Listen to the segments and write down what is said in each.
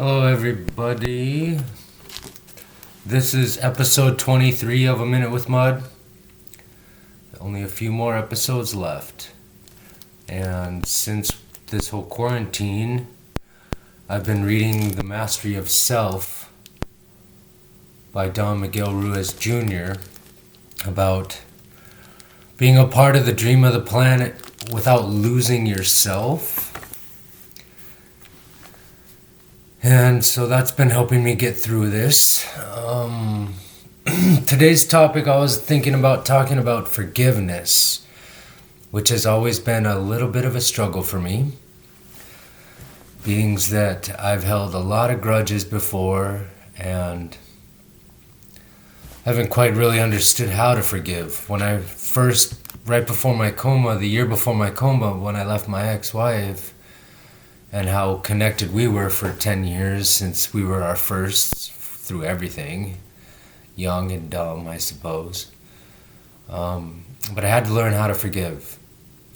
Hello, everybody. This is episode 23 of A Minute with Mud. Only a few more episodes left. And since this whole quarantine, I've been reading The Mastery of Self by Don Miguel Ruiz Jr. about being a part of the dream of the planet without losing yourself. And so that's been helping me get through this. Today's topic, I was thinking about talking about forgiveness, which has always been a little bit of a struggle for me. Being that I've held a lot of grudges before and haven't quite really understood how to forgive. When I first, right before my coma, the year before my coma, when I left my ex-wife, and how connected we were for 10 years since we were our firsts through everything. Young and dumb, I suppose. But I had to learn how to forgive.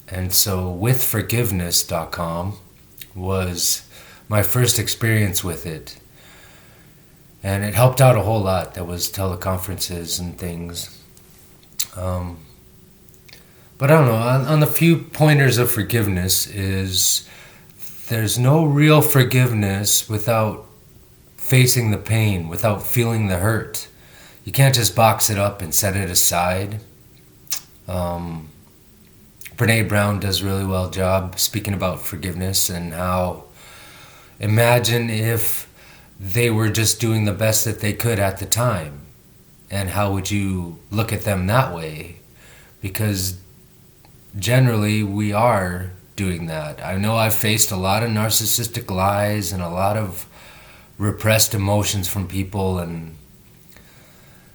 And so withforgiveness.com was my first experience with it. And it helped out a whole lot. There was teleconferences and things. But I don't know, on the few pointers of forgiveness is there's no real forgiveness without facing the pain, without feeling the hurt. You can't just box it up and set it aside. Brene Brown does a really well job speaking about forgiveness and how imagine if they were just doing the best that they could at the time. And how would you look at them that way? Because generally we are doing that. I know I've faced a lot of narcissistic lies and a lot of repressed emotions from people, and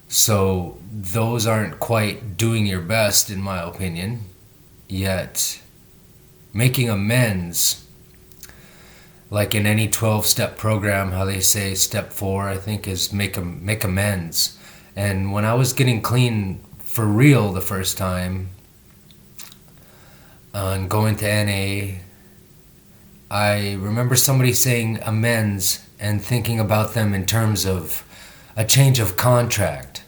so those aren't quite doing your best in my opinion. Yet making amends, like in any 12-step program, how they say step 4 I think is make amends. And when I was getting clean for real the first time and going to NA, I remember somebody saying amends and thinking about them in terms of a change of contract,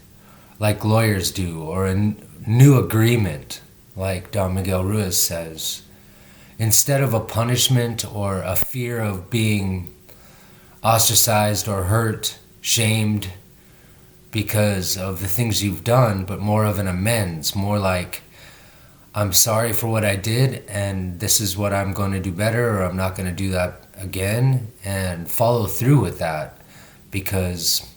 like lawyers do, or a new agreement, like Don Miguel Ruiz says. Instead of a punishment or a fear of being ostracized or hurt, shamed because of the things you've done, but more of an amends, more like, I'm sorry for what I did, and this is what I'm going to do better, or I'm not going to do that again, and follow through with that. Because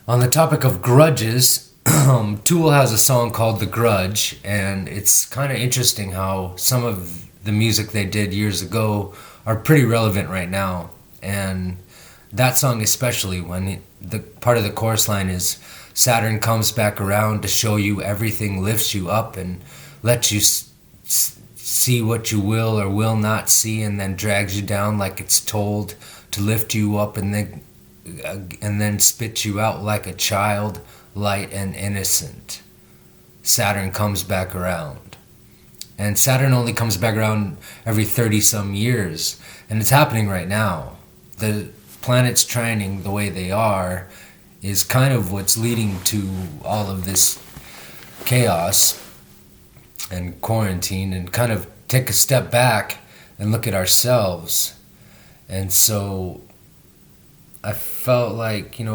on the topic of grudges, Tool has a song called The Grudge, and it's kind of interesting how some of the music they did years ago are pretty relevant right now. And that song especially, when the part of the chorus line is, Saturn comes back around to show you everything, lifts you up and lets you see what you will or will not see, and then drags you down like it's told to lift you up, and then spits you out like a child, light and innocent. Saturn comes back around. And Saturn only comes back around every 30-some years. And it's happening right now. The planets trining the way they are is kind of what's leading to all of this chaos and quarantine, and kind of take a step back and look at ourselves. And so I felt like, there's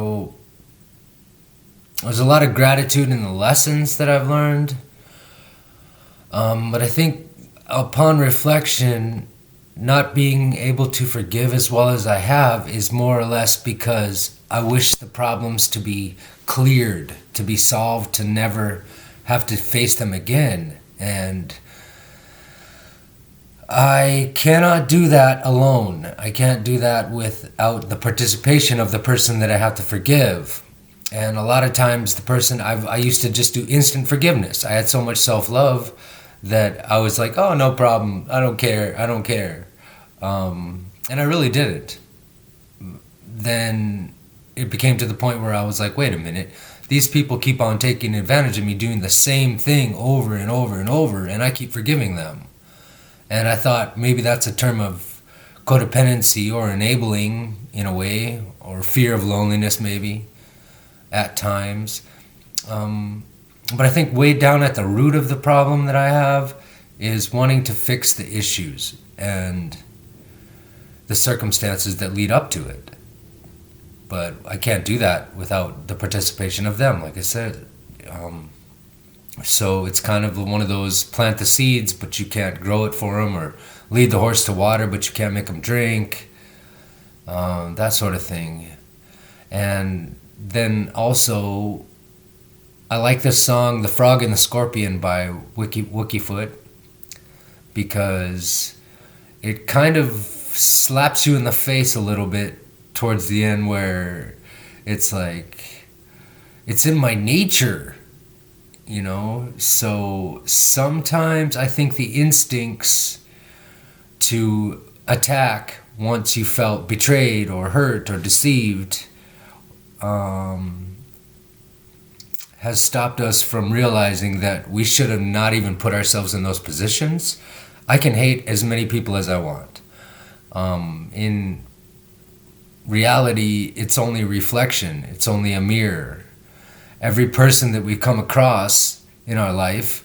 a lot of gratitude in the lessons that I've learned. But I think upon reflection, not being able to forgive as well as I have is more or less because I wish the problems to be cleared, to be solved, to never have to face them again. And I cannot do that alone. I can't do that without the participation of the person that I have to forgive. And a lot of times the person, I used to just do instant forgiveness. I had so much self-love that I was like, oh, no problem. I don't care. And I really didn't. Then it became to the point where I was like, wait a minute. These people keep on taking advantage of me, doing the same thing over and over and over, and I keep forgiving them. And I thought maybe that's a term of codependency or enabling in a way, or fear of loneliness maybe at times. But I think way down at the root of the problem that I have is wanting to fix the issues and the circumstances that lead up to it. But I can't do that without the participation of them, like I said. So it's kind of one of those plant the seeds, but you can't grow it for them, or lead the horse to water, but you can't make them drink, that sort of thing. And then also, I like this song, The Frog and the Scorpion by Wookiefoot, because it kind of slaps you in the face a little bit towards the end, where it's like, it's in my nature, you know? So sometimes I think the instincts to attack once you felt betrayed or hurt or deceived has stopped us from realizing that we should have not even put ourselves in those positions. I can hate as many people as I want. In reality, it's only reflection. It's only a mirror. Every person that we come across in our life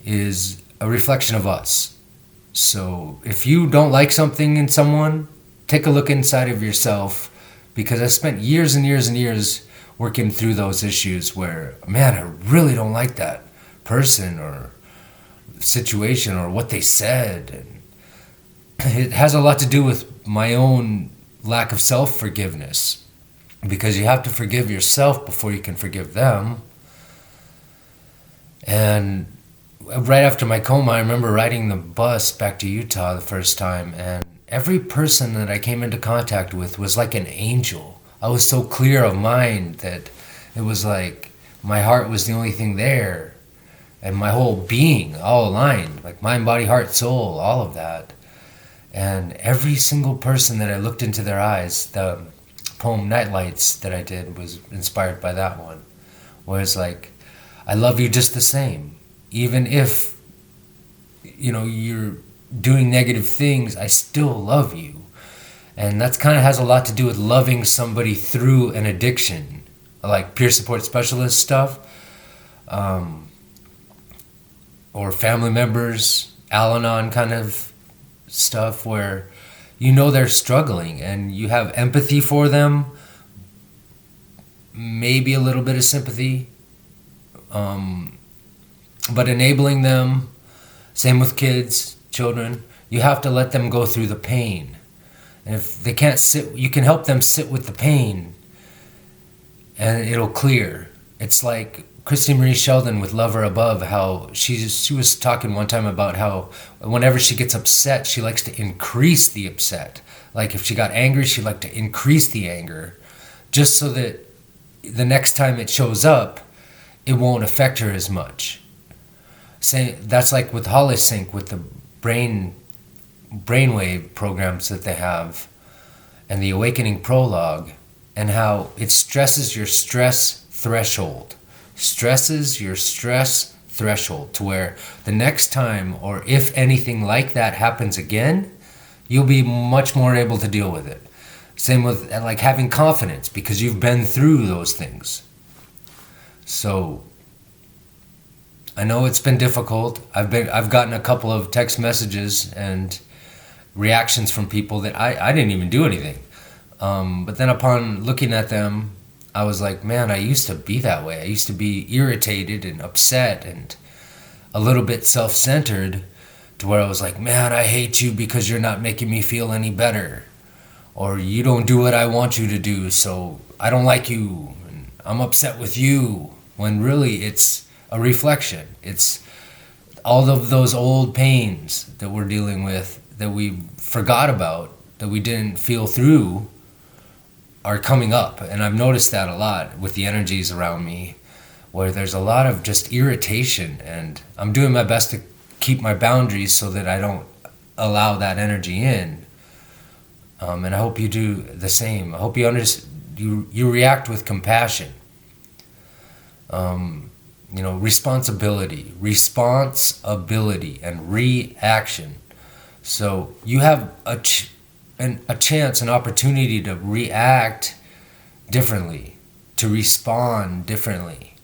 is a reflection of us. So if you don't like something in someone, take a look inside of yourself, because I spent years and years and years working through those issues where, man, I really don't like that person or situation or what they said. And it has a lot to do with my own lack of self-forgiveness, because you have to forgive yourself before you can forgive them. And right after my coma, I remember riding the bus back to Utah the first time, and every person that I came into contact with was like an angel. I was so clear of mind that it was like my heart was the only thing there, and my whole being all aligned, like mind, body, heart, soul, all of that. And every single person that I looked into their eyes, the poem Nightlights that I did was inspired by that one, where it's like, I love you just the same. Even if, you know, you're doing negative things, I still love you. And that's kind of has a lot to do with loving somebody through an addiction, like peer support specialist stuff, or family members, Al-Anon kind of stuff, where you know they're struggling and you have empathy for them, maybe a little bit of sympathy, but enabling them, same with kids, children, you have to let them go through the pain. And if they can't sit, you can help them sit with the pain and it'll clear. It's like Christine Marie Sheldon with Lover Above, how she was talking one time about how whenever she gets upset, she likes to increase the upset. Like if she got angry, she liked to increase the anger, just so that the next time it shows up, it won't affect her as much. That's like with Holosync, with the brainwave programs that they have, and the Awakening Prologue, and how it stresses your stress threshold. Stresses your stress threshold to where the next time, or if anything like that happens again, you'll be much more able to deal with it. Same with like having confidence, because you've been through those things. So I know it's been difficult. I've gotten a couple of text messages and reactions from people that I didn't even do anything. But then upon looking at them, I was like, man, I used to be that way. I used to be irritated and upset and a little bit self-centered, to where I was like, man, I hate you because you're not making me feel any better. Or you don't do what I want you to do, so I don't like you. And I'm upset with you. When really it's a reflection. It's all of those old pains that we're dealing with, that we forgot about, that we didn't feel through, are coming up. And I've noticed that a lot with the energies around me, where there's a lot of just irritation, and I'm doing my best to keep my boundaries so that I don't allow that energy in. And I hope you do the same. I hope you you react with compassion. Responsibility and reaction. So you have a chance, an opportunity to react differently, to respond differently.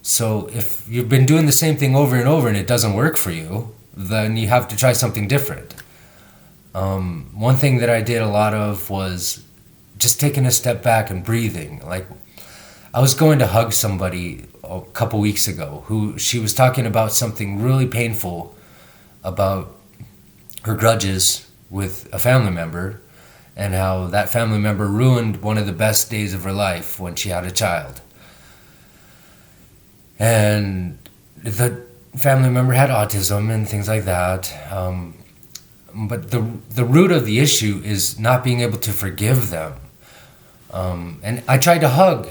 So if you've been doing the same thing over and over and it doesn't work for you, then you have to try something different. One thing that I did a lot of was just taking a step back and breathing. Like, I was going to hug somebody a couple weeks ago who she was talking about something really painful about her grudges with a family member, and how that family member ruined one of the best days of her life when she had a child. And the family member had autism and things like that. But the root of the issue is not being able to forgive them. And I tried to hug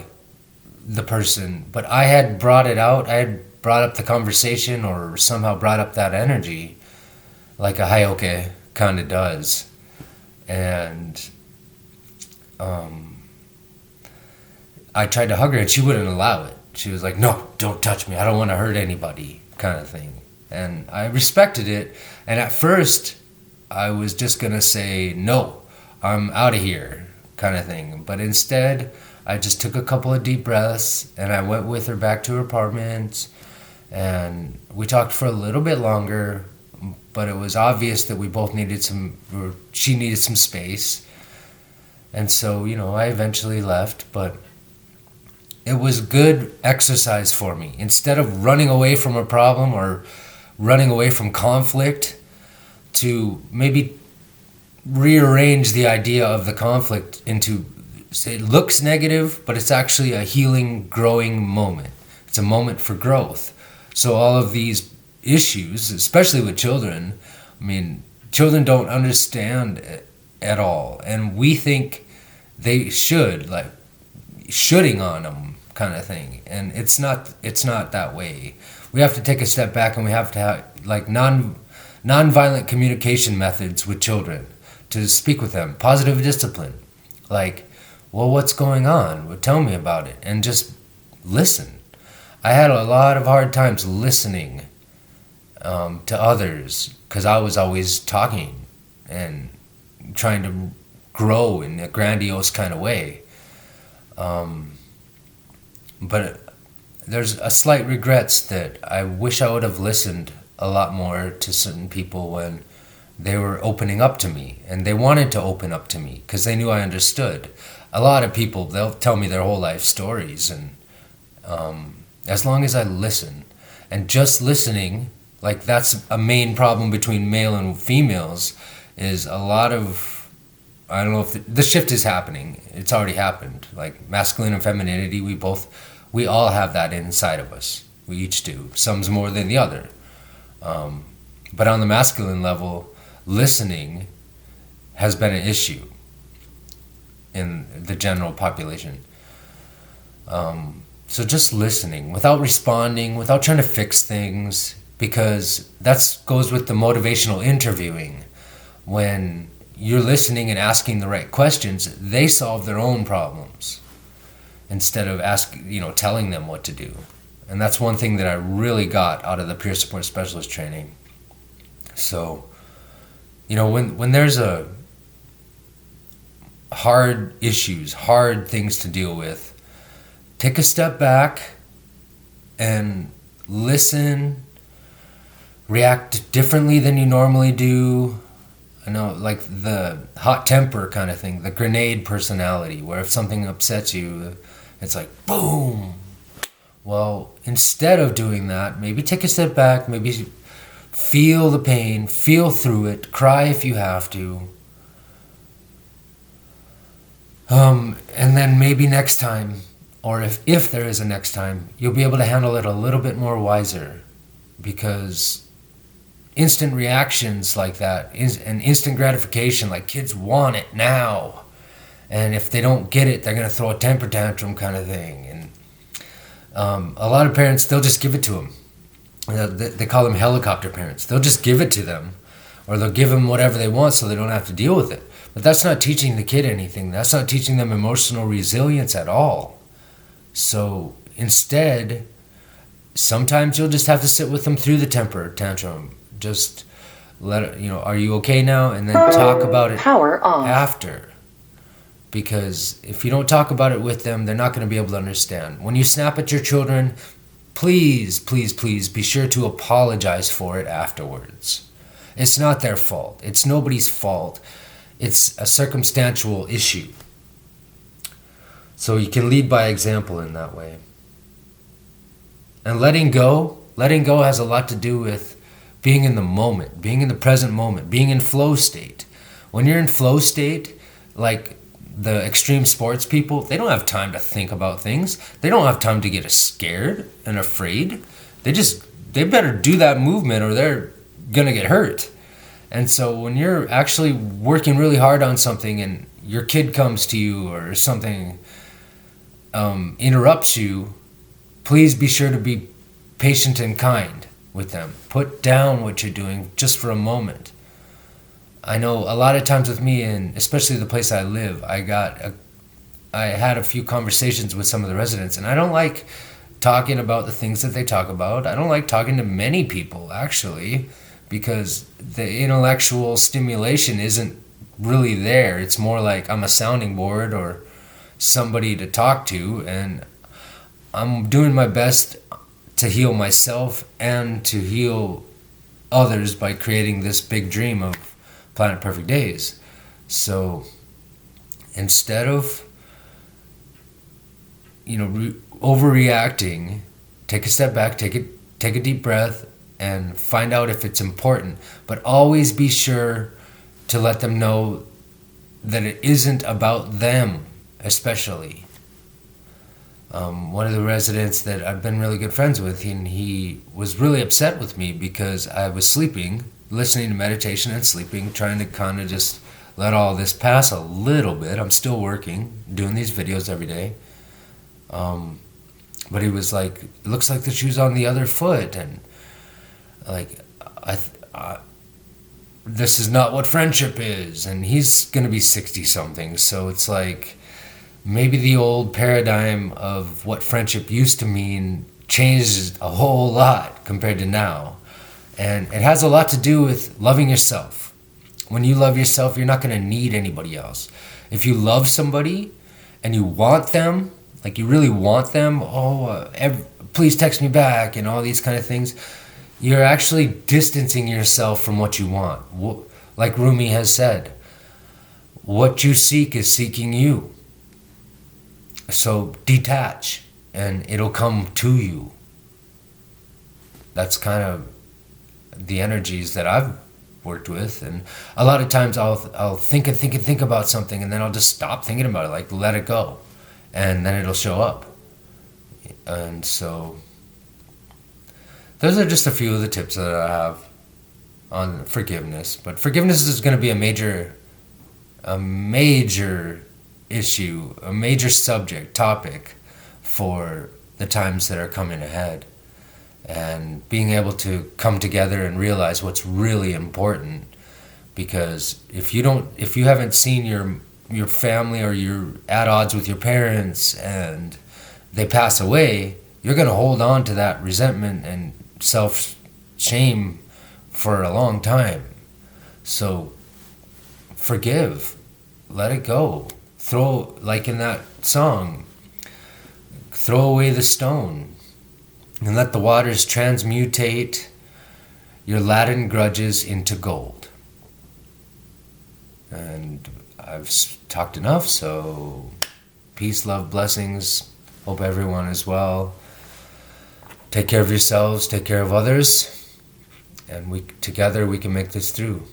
the person, but I had brought it out. I had brought up the conversation, or somehow brought up that energy like a hayoke kind of does. And I tried to hug her and she wouldn't allow it. She was like, no, don't touch me. I don't want to hurt anybody, kind of thing. And I respected it. And at first, I was just going to say, no, I'm out of here, kind of thing. But instead, I just took a couple of deep breaths and I went with her back to her apartment. And we talked for a little bit longer, but it was obvious that we both needed or she needed some space. And so, I eventually left, but it was good exercise for me. Instead of running away from a problem or running away from conflict, to maybe rearrange the idea of the conflict into, it looks negative, but it's actually a healing, growing moment. It's a moment for growth. So all of these issues, especially with children, children don't understand at all. And we think they should, like, shooting on them kind of thing. And it's not that way. We have to take a step back and we have to have, like, non-violent communication methods with children, to speak with them. Positive discipline. Like, well, what's going on? Well, tell me about it. And just listen. I had a lot of hard times listening to others, because I was always talking and trying to grow in a grandiose kind of way. But there's a slight regrets that I wish I would have listened a lot more to certain people when they were opening up to me, and they wanted to open up to me because they knew I understood. A lot of people, they'll tell me their whole life stories, and as long as I listen, and just listening, like, that's a main problem between male and females, is a lot of, I don't know if the shift is happening. It's already happened. Like, masculine and femininity, we all have that inside of us. We each do. Some's more than the other. But on the masculine level, listening has been an issue in the general population. So just listening, without responding, without trying to fix things, because that goes with the motivational interviewing. When you're listening and asking the right questions, they solve their own problems instead of telling them what to do. And that's one thing that I really got out of the peer support specialist training. So, when there's a hard issues, hard things to deal with, take a step back and listen, react differently than you normally do. I know, like the hot temper kind of thing, the grenade personality, where if something upsets you, it's like, boom. Well, instead of doing that, maybe take a step back, maybe feel the pain, feel through it, cry if you have to. And then maybe next time, or if there is a next time, you'll be able to handle it a little bit more wiser, because instant reactions like that, and instant gratification, like, kids want it now. And if they don't get it, they're going to throw a temper tantrum kind of thing. And a lot of parents, they'll just give it to them. They call them helicopter parents. They'll just give it to them, or they'll give them whatever they want so they don't have to deal with it. But that's not teaching the kid anything. That's not teaching them emotional resilience at all. So instead, sometimes you'll just have to sit with them through the temper tantrum. Just Are you okay now? And then talk about it Power off. after. Because if you don't talk about it with them, they're not going to be able to understand. When you snap at your children, please, please, please be sure to apologize for it afterwards. It's not their fault. It's nobody's fault. It's a circumstantial issue. So you can lead by example in that way. And letting go has a lot to do with being in the moment, being in the present moment, being in flow state. When you're in flow state, like the extreme sports people, they don't have time to think about things. They don't have time to get scared and afraid. They better do that movement or they're gonna get hurt. And so when you're actually working really hard on something and your kid comes to you or something interrupts you, please be sure to be patient and kind with them. Put down what you're doing just for a moment. I know a lot of times with me, and especially the place I live, I had a few conversations with some of the residents, and I don't like talking about the things that they talk about. I don't like talking to many people, actually, because the intellectual stimulation isn't really there. It's more like I'm a sounding board or somebody to talk to, and I'm doing my best to heal myself and to heal others by creating this big dream of Planet Perfect Days. So instead of overreacting, take a step back, take a deep breath and find out if it's important, but always be sure to let them know that it isn't about them, especially. One of the residents that I've been really good friends with, and he was really upset with me because I was sleeping, listening to meditation and sleeping, trying to kind of just let all this pass a little bit. I'm still working, doing these videos every day. But he was like, it looks like the shoe's on the other foot, and like, this is not what friendship is. And he's going to be 60-something, so it's like, maybe the old paradigm of what friendship used to mean changed a whole lot compared to now. And it has a lot to do with loving yourself. When you love yourself, you're not going to need anybody else. If you love somebody and you want them, like you really want them, please text me back and all these kind of things, you're actually distancing yourself from what you want. Like Rumi has said, what you seek is seeking you. So detach and it'll come to you. That's kind of the energies that I've worked with. And a lot of times I'll think about something, and then I'll just stop thinking about it, like let it go, and then it'll show up. And so those are just a few of the tips that I have on forgiveness. But forgiveness is going to be a major issue, a major topic for the times that are coming ahead. And being able to come together and realize what's really important, because if you haven't seen your family, or you're at odds with your parents and they pass away, you're going to hold on to that resentment and self-shame for a long time. So forgive, let it go. Throw, like in that song, throw away the stone and let the waters transmutate your laden grudges into gold. And I've talked enough, so peace, love, blessings. Hope everyone is well. Take care of yourselves, take care of others, and together we can make this through.